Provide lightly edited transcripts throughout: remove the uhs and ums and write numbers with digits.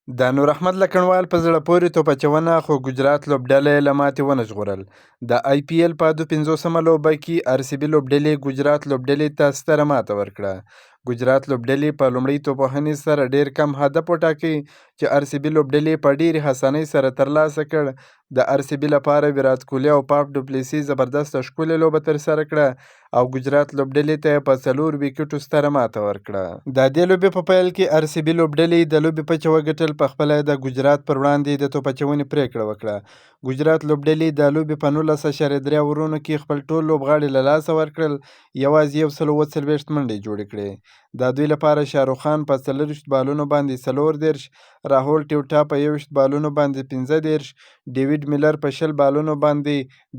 د نور احمد لکنوال په زړه پورې توپ اچونه خو ګجرات لوبډله یې له ماتې ونه ژغورل. د آی پي ایل په 52مه لوبه کې ار سی بي لوبډلې ګجرات لوبډلې ته ستره ماته ورکړه. ګجرات لوبډلې په لومړۍ توپوهنې سره ډیر کم هدف وټاکه چې ار سی بي لوبډلې په ډیرې اسانۍ سره ترلاسه کړ. د ار سی بي لپاره ویرات کوهلي او پاپ ډوپلیسي زبردسته ښکلې لوبه ترسره کړه او ګجرات لوبډلې ته یې په 4 ویکټو ستره ماته ورکړه. د دې لوبې په پیل کې ار سی بي لوبډلې د لوبې پچه وګټل، په خپله د ګجرات پر وړاندې د توپ اچونې پریکړه وکړه. ګجرات لوبډلې د لوبې په 19.3 اورونو کې خپل ټول لوبغاړي له لاسه ورکړل، یوازې 140 منډې جوړې کړې. د دوی لپاره شاهرخ خان په 40 بالونو باندې 34، راهول ټیوټا په 21 بالونو باندې 15، ډیویډ میلر په 20 بالونو باندې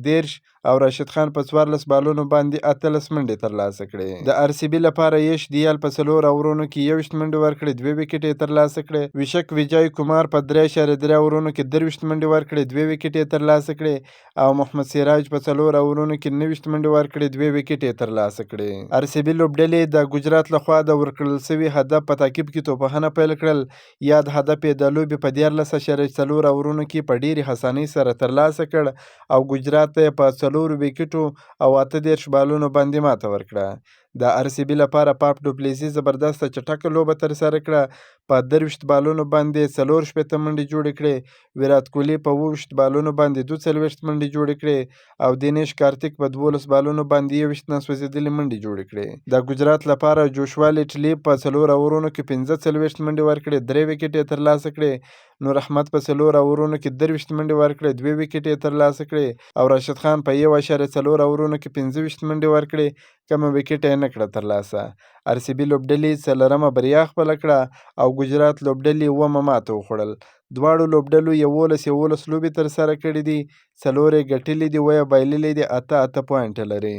13 او راشد خان په 14 بالونو باندې 18 منډې ترلاسه کړې. د ار سی بي لپاره یش دیال په 4 اورونو کې 21 منډې ورکړې، 2 ویکټې یې ترلاسه کړې. ویشک ویجای کومار په 3.3 اورونو کې 23 منډې ورکړې، 2 ویکټې یې ترلاسه کړې او محمد سراج په 4 اورونو کې 29 منډې ورکړې، 2 ویکټې یې ترلاسه کړې. ار سی بي لوبډلې د ګجرات لخوا د ورکړل شوي هدف په تعقیب کې توپوهنه پیل کړل. یاد هدف یې د لوبې په 14.4 اورونو کې په ډیرې اسانۍ سره ترلاسه کړ او ګجرات ته یې په 4 ویکټو او 18 بالونو باندې ماته ورکړه. د ار سی بي لپاره پاپ ډوپلیسي زبردسته چټکه لوبه ترسره کړه، په 23 بالونو باندې 44 منډې جوړې کړې. ویرات کوهلي په 27 بالونو باندې 42 منډې جوړې کړې او دینیش کارتیک په 12 بالونو باندې 21 ناسوځېدلې منډې جوړې کړې. د ګجرات لپاره جوشوا لیټلي په 4 اورونو کې 45 منډې ورکړې، 3 ویکټې یې ترلاسه کړې. نور احمد په 4 اورونو کې 23 منډې ورکړې، 2 ویکټې یې ترلاسه کړې او راشد خان په 1.4 اورونو کې 25 منډې ورکړې، کمه ویکټه یې نه کړه ترلاسه. ار سی بي لوبډلې 4مه بریا خپله کړه او ګجرات لوبډلې اوومه ماته وخوړل. دواړو لوبډلو 11 لوبې ترسره کړې دي، 4 یې ګټلې دي، 8 بایللې دي، 8 پوینټه لري.